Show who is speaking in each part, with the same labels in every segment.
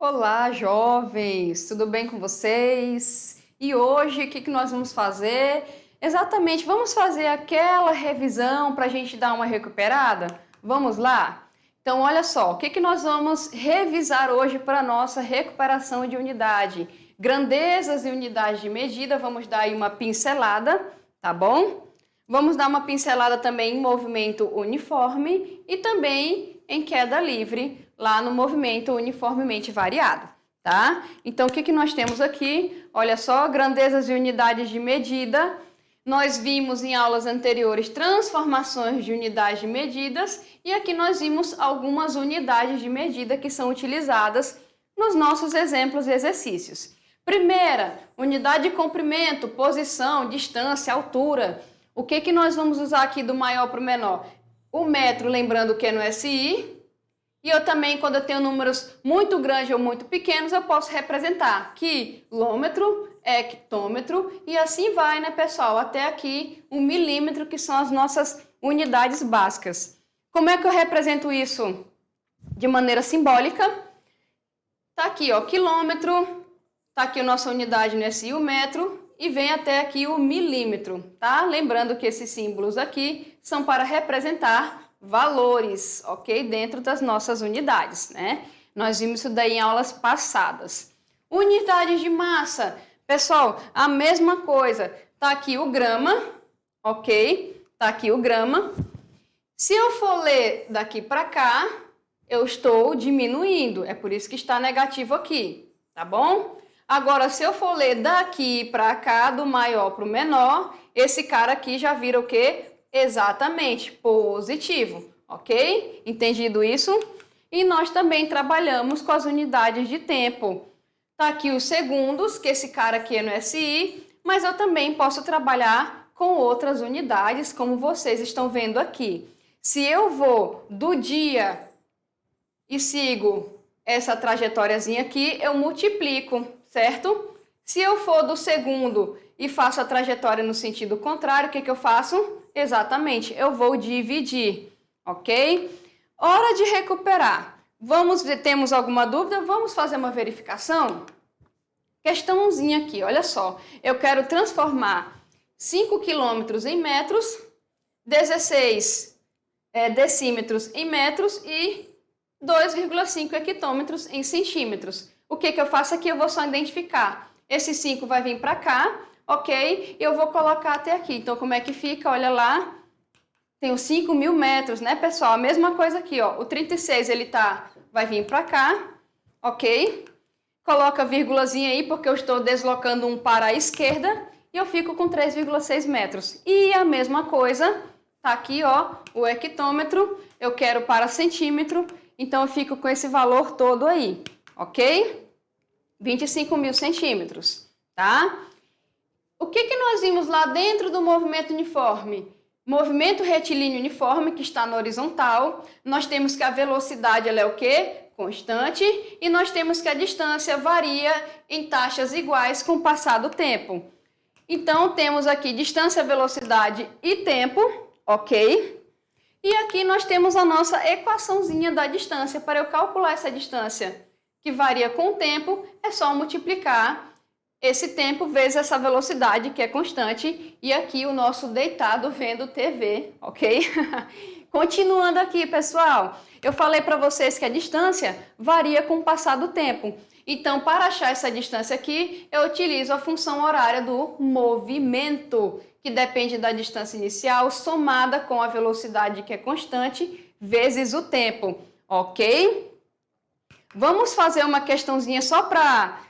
Speaker 1: Olá, jovens! Tudo bem com vocês? E hoje, o que nós vamos fazer? Exatamente, vamos fazer aquela revisão para a gente dar uma recuperada? Vamos lá? Então, olha só, o que nós vamos revisar hoje para a nossa recuperação de unidade? Grandezas e unidades de medida, vamos dar aí uma pincelada, tá bom? Vamos dar uma pincelada também em movimento uniforme e também em queda livre, lá no movimento uniformemente variado, tá? Então, o que nós temos aqui? Olha só, grandezas e unidades de medida. Nós vimos em aulas anteriores transformações de unidades de medidas e aqui nós vimos algumas unidades de medida que são utilizadas nos nossos exemplos e exercícios. Primeira, unidade de comprimento, posição, distância, altura. O que nós vamos usar aqui do maior para o menor? O metro, lembrando que é no SI. E eu também, quando eu tenho números muito grandes ou muito pequenos, eu posso representar quilômetro, hectômetro e assim vai, né, pessoal? Até aqui, o milímetro, que são as nossas unidades básicas. Como é que eu represento isso? De maneira simbólica. Tá aqui, ó, quilômetro, tá aqui a nossa unidade no SI, o metro, e vem até aqui o milímetro, tá? Lembrando que esses símbolos aqui são para representar valores, ok? Dentro das nossas unidades, né? Nós vimos isso daí em aulas passadas. Unidades de massa. Pessoal, a mesma coisa. Tá aqui o grama, ok? Tá aqui o grama. Se eu for ler daqui para cá, eu estou diminuindo. É por isso que está negativo aqui, tá bom? Agora, se eu for ler daqui para cá, do maior para o menor, esse cara aqui já vira o quê? Exatamente, positivo, ok? Entendido isso? E nós também trabalhamos com as unidades de tempo. Tá aqui os segundos, que esse cara aqui é no SI, mas eu também posso trabalhar com outras unidades, como vocês estão vendo aqui. Se eu vou do dia e sigo essa trajetóriazinha aqui, eu multiplico, certo? Se eu for do segundo e faço a trajetória no sentido contrário, o que eu faço? Exatamente, eu vou dividir, ok? Hora de recuperar. Temos alguma dúvida? Vamos fazer uma verificação? Questãozinha aqui, olha só. Eu quero transformar 5 quilômetros em metros, 16 decímetros em metros e 2,5 hectômetros em centímetros. O que eu faço aqui? Eu vou só identificar. Esse 5 vai vir para cá, ok? Eu vou colocar até aqui. Então, como é que fica? Olha lá. Tem os 5.000 metros, né, pessoal? A mesma coisa aqui, ó. O 36, vai vir para cá, ok? Coloca vírgulazinha aí, porque eu estou deslocando um para a esquerda. E eu fico com 3,6 metros. E a mesma coisa, tá aqui, ó, o hectômetro. Eu quero para centímetro. Então, eu fico com esse valor todo aí, ok? 25.000 centímetros, tá? O que nós vimos lá dentro do movimento uniforme? Movimento retilíneo uniforme, que está no horizontal. Nós temos que a velocidade, ela é o quê? Constante. E nós temos que a distância varia em taxas iguais com o passar do tempo. Então, temos aqui distância, velocidade e tempo, ok? E aqui nós temos a nossa equaçãozinha da distância. Para eu calcular essa distância, que varia com o tempo, é só multiplicar esse tempo vezes essa velocidade, que é constante, e aqui o nosso deitado vendo TV, ok? Continuando aqui, pessoal, eu falei para vocês que a distância varia com o passar do tempo. Então, para achar essa distância aqui, eu utilizo a função horária do movimento, que depende da distância inicial, somada com a velocidade, que é constante, vezes o tempo, ok? Vamos fazer uma questãozinha só para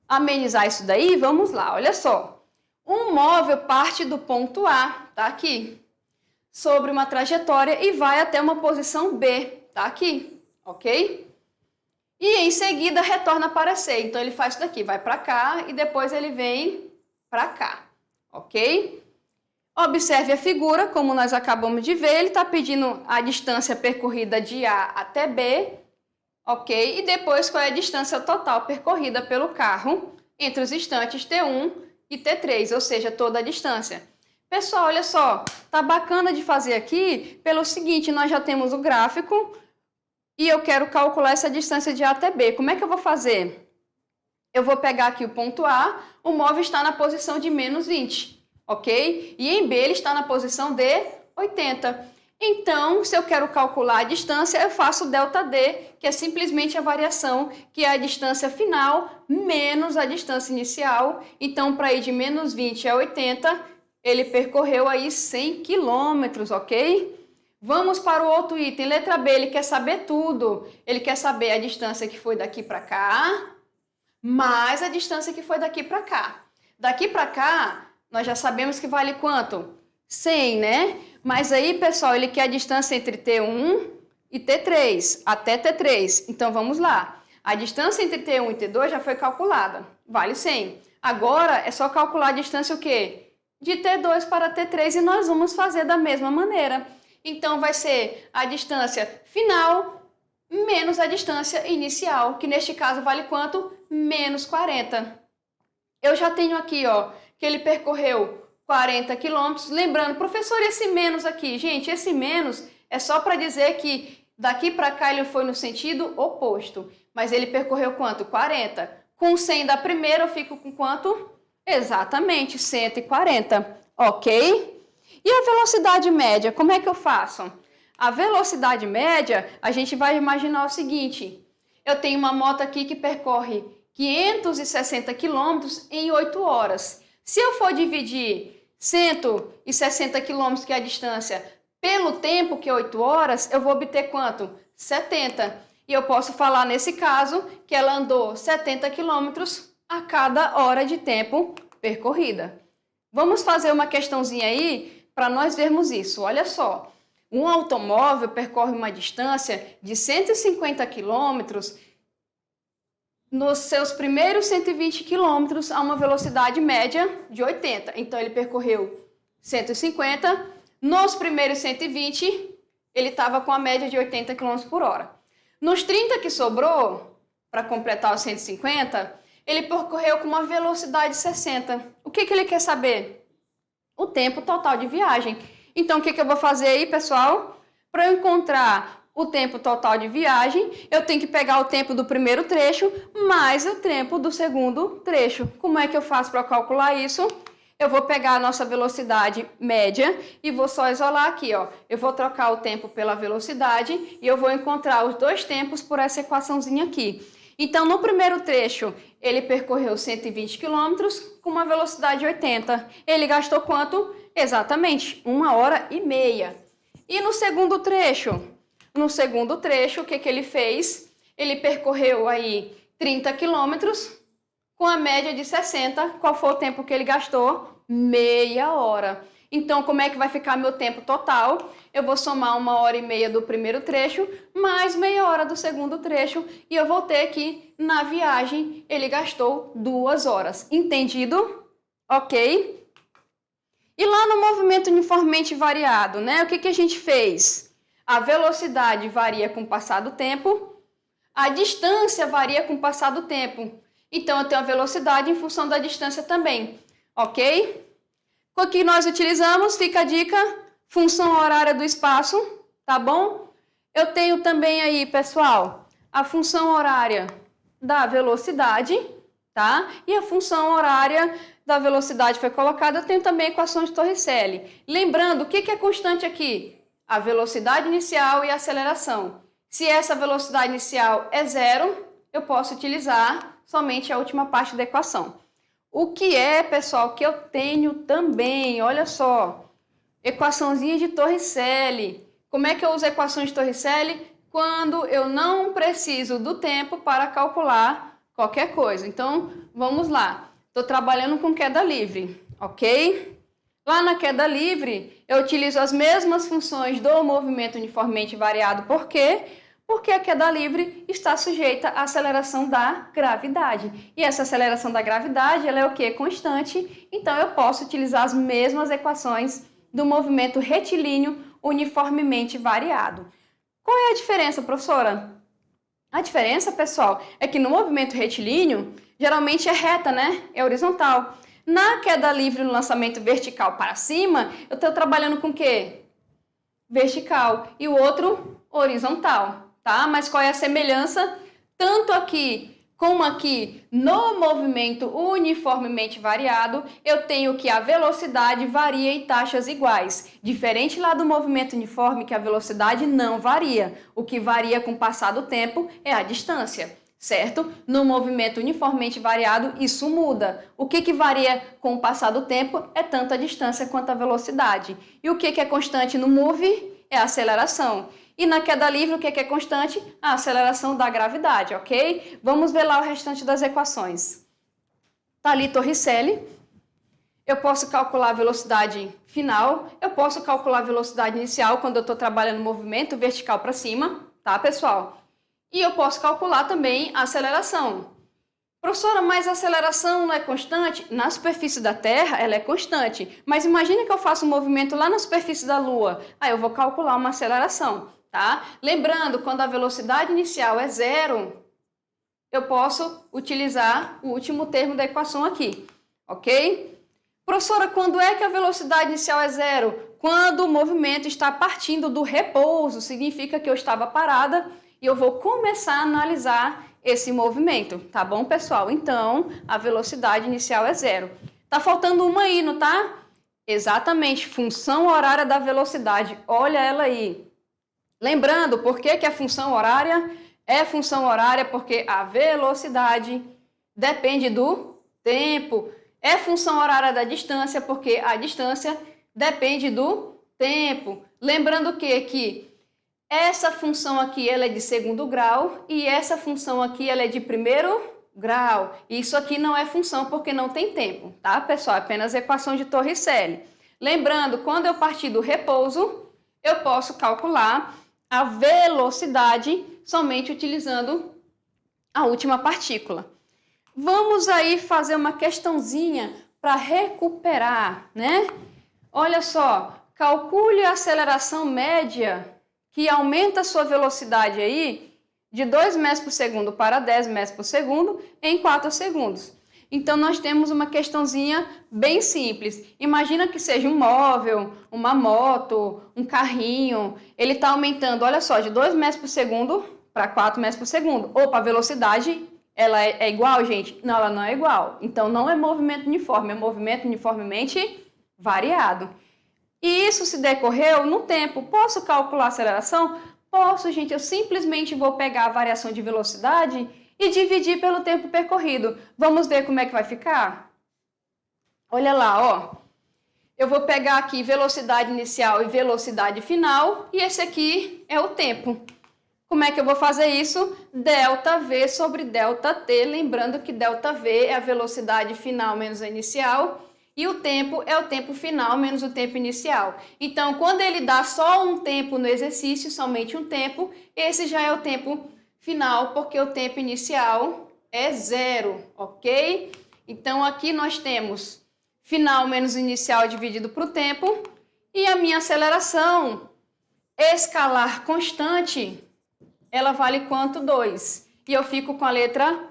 Speaker 1: amenizar isso daí? Vamos lá, olha só. Um móvel parte do ponto A, tá aqui, sobre uma trajetória e vai até uma posição B, tá aqui, ok? E em seguida retorna para C. Então ele faz isso daqui, vai para cá e depois ele vem para cá, ok? Observe a figura, como nós acabamos de ver, ele está pedindo a distância percorrida de A até B, ok? E depois qual é a distância total percorrida pelo carro entre os instantes T1 e T3, ou seja, toda a distância. Pessoal, olha só, tá bacana de fazer aqui pelo seguinte, nós já temos o gráfico, e eu quero calcular essa distância de A até B. Como é que eu vou fazer? Eu vou pegar aqui o ponto A, o móvel está na posição de menos 20, ok? E em B ele está na posição de 80. Então, se eu quero calcular a distância, eu faço ΔD, que é simplesmente a variação, que é a distância final menos a distância inicial. Então, para ir de menos 20 a 80, ele percorreu aí 100 quilômetros, ok? Vamos para o outro item, letra B, ele quer saber tudo. Ele quer saber a distância que foi daqui para cá, mais a distância que foi daqui para cá. Daqui para cá, nós já sabemos que vale quanto? 100, né? Mas aí, pessoal, ele quer a distância entre T1 e T3, até T3. Então, vamos lá. A distância entre T1 e T2 já foi calculada, vale 100. Agora, é só calcular a distância o quê? De T2 para T3 e nós vamos fazer da mesma maneira. Então, vai ser a distância final menos a distância inicial, que neste caso vale quanto? Menos 40. Eu já tenho aqui, ó, que ele percorreu 40 quilômetros. Lembrando, professor, esse menos aqui, gente, esse menos é só para dizer que daqui para cá ele foi no sentido oposto. Mas ele percorreu quanto? 40. Com 100 da primeira eu fico com quanto? Exatamente, 140, ok? E a velocidade média, como é que eu faço? A velocidade média, a gente vai imaginar o seguinte. Eu tenho uma moto aqui que percorre 560 quilômetros em 8 horas. Se eu for dividir 160 quilômetros, que é a distância, pelo tempo, que é 8 horas, eu vou obter quanto? 70. E eu posso falar, nesse caso, que ela andou 70 quilômetros a cada hora de tempo percorrida. Vamos fazer uma questãozinha aí para nós vermos isso. Olha só, um automóvel percorre uma distância de 150 quilômetros nos seus primeiros 120 quilômetros a uma velocidade média de 80. Então, ele percorreu 150. Nos primeiros 120, ele estava com a média de 80 km por hora. Nos 30 que sobrou, para completar os 150, ele percorreu com uma velocidade de 60. O que ele quer saber? O tempo total de viagem. Então, o que eu vou fazer aí, pessoal? Para eu encontrar o tempo total de viagem, eu tenho que pegar o tempo do primeiro trecho mais o tempo do segundo trecho. Como é que eu faço para calcular isso? Eu vou pegar a nossa velocidade média e vou só isolar aqui, ó. Eu vou trocar o tempo pela velocidade e eu vou encontrar os dois tempos por essa equaçãozinha aqui. Então, no primeiro trecho, ele percorreu 120 km com uma velocidade de 80. Ele gastou quanto? Exatamente, 1h30. E no segundo trecho? No segundo trecho, o que ele fez? Ele percorreu aí 30 quilômetros com a média de 60. Qual foi o tempo que ele gastou? Meia hora. Então, como é que vai ficar meu tempo total? Eu vou somar 1h30 do primeiro trecho, mais meia hora do segundo trecho, e eu vou ter que, na viagem, ele gastou 2 horas. Entendido? Ok? E lá no movimento uniformemente variado, né? O que a gente fez? A velocidade varia com o passar do tempo, a distância varia com o passar do tempo. Então, eu tenho a velocidade em função da distância também, ok? O que nós utilizamos, fica a dica, função horária do espaço, tá bom? Eu tenho também aí, pessoal, a função horária da velocidade, tá? E a função horária da velocidade foi colocada, eu tenho também a equação de Torricelli. Lembrando, o que é constante aqui? A velocidade inicial e a aceleração. Se essa velocidade inicial é 0, eu posso utilizar somente a última parte da equação. O que é, pessoal, que eu tenho também, olha só, equaçãozinha de Torricelli. Como é que eu uso a equação de Torricelli? Quando eu não preciso do tempo para calcular qualquer coisa. Então, vamos lá. Estou trabalhando com queda livre, ok? Lá na queda livre, eu utilizo as mesmas funções do movimento uniformemente variado. Por quê? Porque a queda livre está sujeita à aceleração da gravidade. E essa aceleração da gravidade, ela é o quê? Constante. Então, eu posso utilizar as mesmas equações do movimento retilíneo uniformemente variado. Qual é a diferença, professora? A diferença, pessoal, é que no movimento retilíneo, geralmente é reta, né? É horizontal. Na queda livre, no lançamento vertical para cima, eu estou trabalhando com o quê? Vertical. E o outro, horizontal. tá? Mas qual é a semelhança? Tanto aqui como aqui no movimento uniformemente variado, eu tenho que a velocidade varia em taxas iguais. Diferente lá do movimento uniforme, que a velocidade não varia. O que varia com o passar do tempo é a distância, certo? No movimento uniformemente variado, isso muda. O que varia com o passar do tempo é tanto a distância quanto a velocidade. E o que é constante no move é a aceleração. E na queda livre, o que é constante? A aceleração da gravidade, ok? Vamos ver lá o restante das equações. Tá ali Torricelli. Eu posso calcular a velocidade final, eu posso calcular a velocidade inicial quando eu estou trabalhando no movimento vertical para cima, tá, pessoal? E eu posso calcular também a aceleração. Professora, mas a aceleração não é constante? Na superfície da Terra, ela é constante. Mas imagine que eu faço um movimento lá na superfície da Lua. Aí eu vou calcular uma aceleração, tá? Lembrando, quando a velocidade inicial é zero, eu posso utilizar o último termo da equação aqui, ok? Professora, quando é que a velocidade inicial é zero? Quando o movimento está partindo do repouso, significa que eu estava parada e eu vou começar a analisar esse movimento, tá bom, pessoal? Então, a velocidade inicial é zero. Tá faltando uma aí, não tá? Exatamente, função horária da velocidade. Olha ela aí. Lembrando, por que a função horária é função horária? Porque a velocidade depende do tempo. É função horária da distância, porque a distância depende do tempo. Lembrando que essa função aqui ela é de segundo grau e essa função aqui ela é de primeiro grau. Isso aqui não é função porque não tem tempo, tá, pessoal? É apenas equação de Torricelli. Lembrando, quando eu partir do repouso, eu posso calcular a velocidade somente utilizando a última partícula. Vamos aí fazer uma questãozinha para recuperar, né? Olha só, calcule a aceleração média que aumenta a sua velocidade aí de 2 metros por segundo para 10 metros por segundo em 4 segundos. Então, nós temos uma questãozinha bem simples. Imagina que seja um móvel, uma moto, um carrinho. Ele está aumentando, olha só, de 2 metros por segundo para 4 metros por segundo. Opa, a velocidade, ela é igual, gente? Não, ela não é igual. Então, não é movimento uniforme, é movimento uniformemente variado. E isso se decorreu no tempo. Posso calcular a aceleração? Posso, gente. Eu simplesmente vou pegar a variação de velocidade e dividir pelo tempo percorrido. Vamos ver como é que vai ficar? Olha lá, ó. Eu vou pegar aqui velocidade inicial e velocidade final, e esse aqui é o tempo. Como é que eu vou fazer isso? ΔV sobre ΔT, lembrando que ΔV é a velocidade final menos a inicial, e o tempo é o tempo final menos o tempo inicial. Então, quando ele dá só um tempo no exercício, somente um tempo, esse já é o tempo final, porque o tempo inicial é zero, ok? Então, aqui nós temos final menos inicial dividido por tempo, e a minha aceleração escalar constante, ela vale quanto? 2. E eu fico com a letra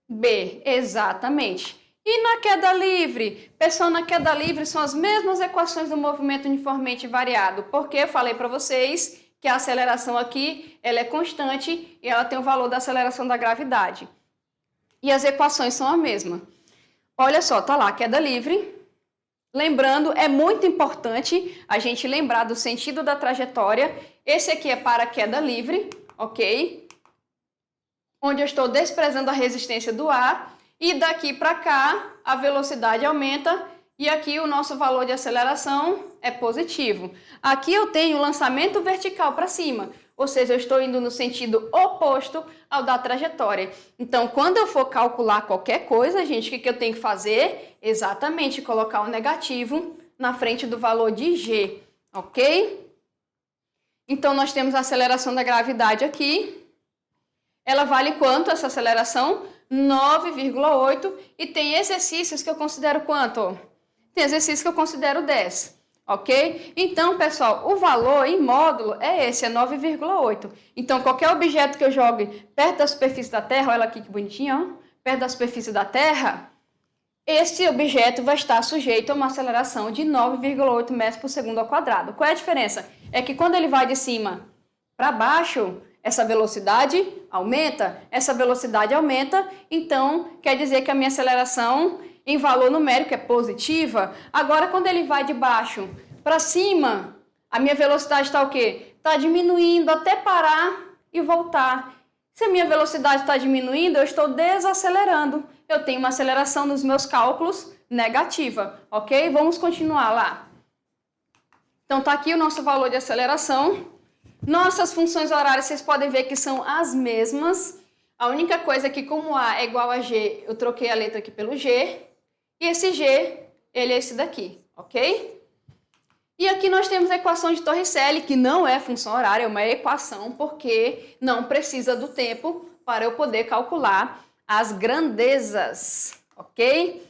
Speaker 1: B, exatamente. E na queda livre? Pessoal, na queda livre são as mesmas equações do movimento uniformemente variado, porque eu falei para vocês que a aceleração aqui ela é constante e ela tem o valor da aceleração da gravidade. E as equações são a mesma. Olha só, tá lá, queda livre. Lembrando, é muito importante a gente lembrar do sentido da trajetória. Esse aqui é para a queda livre, ok? Onde eu estou desprezando a resistência do ar. E daqui para cá, a velocidade aumenta e aqui o nosso valor de aceleração é positivo. Aqui eu tenho o lançamento vertical para cima, ou seja, eu estou indo no sentido oposto ao da trajetória. Então, quando eu for calcular qualquer coisa, gente, o que eu tenho que fazer? Exatamente, colocar o negativo na frente do valor de G, ok? Então, nós temos a aceleração da gravidade aqui. Ela vale quanto, essa aceleração? 9,8, e tem exercícios que eu considero quanto? Tem exercícios que eu considero 10, ok? Então, pessoal, o valor em módulo é esse, é 9,8. Então, qualquer objeto que eu jogue perto da superfície da Terra, olha aqui que bonitinho, ó, perto da superfície da Terra, esse objeto vai estar sujeito a uma aceleração de 9,8 metros por segundo ao quadrado. Qual é a diferença? É que quando ele vai de cima para baixo, essa velocidade aumenta, então quer dizer que a minha aceleração em valor numérico é positiva. Agora, quando ele vai de baixo para cima, a minha velocidade está o quê? Está diminuindo até parar e voltar. Se a minha velocidade está diminuindo, eu estou desacelerando. Eu tenho uma aceleração nos meus cálculos negativa, ok? Vamos continuar lá. Então, está aqui o nosso valor de aceleração. Nossas funções horárias, vocês podem ver que são as mesmas. A única coisa é que, como A é igual a G, eu troquei a letra aqui pelo G. E esse G, ele é esse daqui, ok? E aqui nós temos a equação de Torricelli, que não é função horária, é uma equação, porque não precisa do tempo para eu poder calcular as grandezas, ok?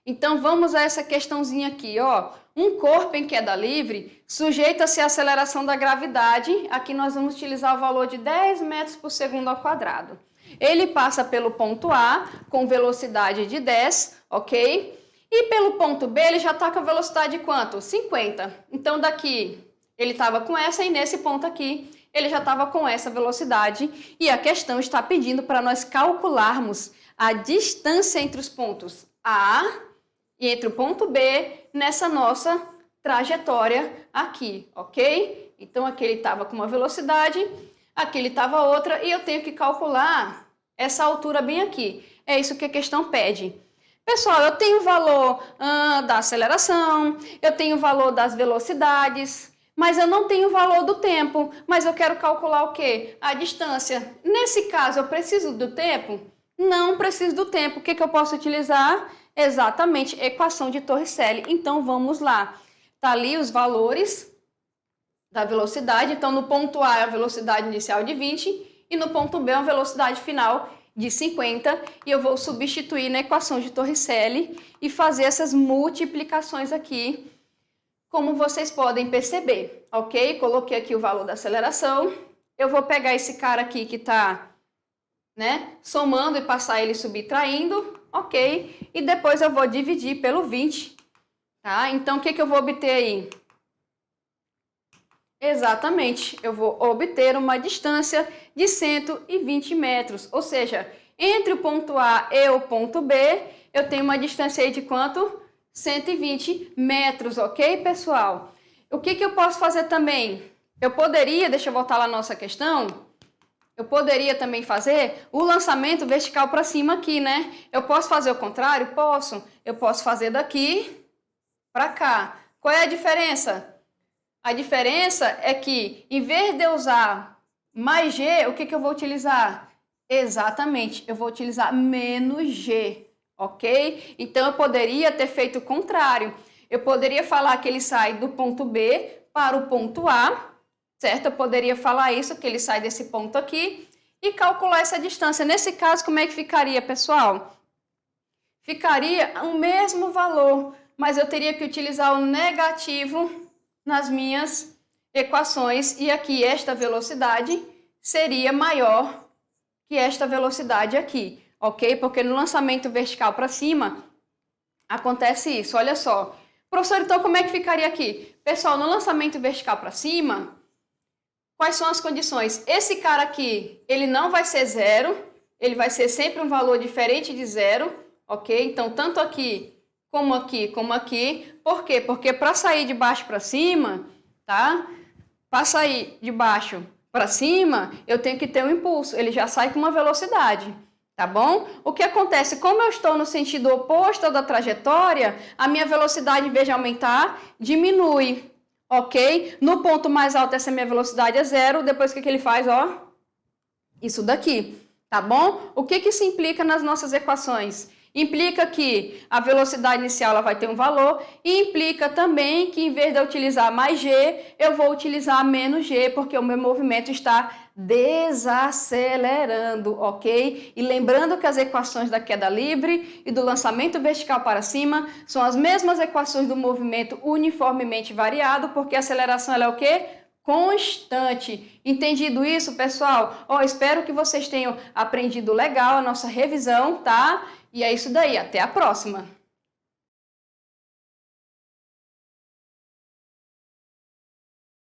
Speaker 1: Então, vamos a essa questãozinha aqui, ó. Um corpo em queda livre sujeita-se à aceleração da gravidade. Aqui nós vamos utilizar o valor de 10 metros por segundo ao quadrado. Ele passa pelo ponto A com velocidade de 10, ok? E pelo ponto B ele já está com a velocidade de quanto? 50. Então daqui ele estava com essa e nesse ponto aqui ele já estava com essa velocidade. E a questão está pedindo para nós calcularmos a distância entre os pontos A e entre o ponto B nessa nossa trajetória aqui, ok? Então aqui ele estava com uma velocidade, aqui ele estava outra e eu tenho que calcular essa altura bem aqui. É isso que a questão pede. Pessoal, eu tenho o valor da aceleração, eu tenho o valor das velocidades, mas eu não tenho o valor do tempo. Mas eu quero calcular o quê? A distância. Nesse caso, eu preciso do tempo? Não preciso do tempo. O que eu posso utilizar? Exatamente, equação de Torricelli. Então, vamos lá. Tá ali os valores da velocidade. Então, no ponto A é a velocidade inicial de 20 e no ponto B é a velocidade final de 50, e eu vou substituir na equação de Torricelli e fazer essas multiplicações aqui, como vocês podem perceber, ok? Coloquei aqui o valor da aceleração, eu vou pegar esse cara aqui que está, né, somando e passar ele subtraindo, ok? E depois eu vou dividir pelo 20, tá? Então, o que eu vou obter aí? Exatamente, eu vou obter uma distância de 120 metros, ou seja, entre o ponto A e o ponto B, eu tenho uma distância aí de quanto? 120 metros, ok, pessoal? O que eu posso fazer também? Eu poderia, deixa eu voltar lá na nossa questão, eu poderia também fazer o lançamento vertical para cima aqui, né? Eu posso fazer o contrário? Posso. Eu posso fazer daqui para cá. Qual é a diferença? A diferença é que, em vez de eu usar mais G, o que eu vou utilizar? Exatamente, eu vou utilizar menos G, ok? Então, eu poderia ter feito o contrário. Eu poderia falar que ele sai do ponto B para o ponto A, certo? Eu poderia falar isso, que ele sai desse ponto aqui e calcular essa distância. Nesse caso, como é que ficaria, pessoal? Ficaria o mesmo valor, mas eu teria que utilizar o negativo nas minhas equações, e aqui esta velocidade seria maior que esta velocidade aqui, ok? Porque no lançamento vertical para cima acontece isso, olha só. Professor, então como é que ficaria aqui? Pessoal, no lançamento vertical para cima, quais são as condições? Esse cara aqui, ele não vai ser zero, ele vai ser sempre um valor diferente de zero, ok? Então, tanto aqui, como aqui, como aqui. Por quê? Porque para sair de baixo para cima, tá? Para sair de baixo para cima, eu tenho que ter um impulso. Ele já sai com uma velocidade, tá bom? O que acontece? Como eu estou no sentido oposto da trajetória, a minha velocidade, em vez de aumentar, diminui, ok? No ponto mais alto, essa minha velocidade é zero. Depois, o que ele faz? Ó, isso daqui, tá bom? O que isso implica nas nossas equações? Implica que a velocidade inicial ela vai ter um valor e implica também que, em vez de eu utilizar mais G, eu vou utilizar menos G, porque o meu movimento está desacelerando, ok? E lembrando que as equações da queda livre e do lançamento vertical para cima são as mesmas equações do movimento uniformemente variado, porque a aceleração ela é o quê? Constante. Entendido isso, pessoal? Espero que vocês tenham aprendido legal a nossa revisão, tá? E é isso daí, até a próxima!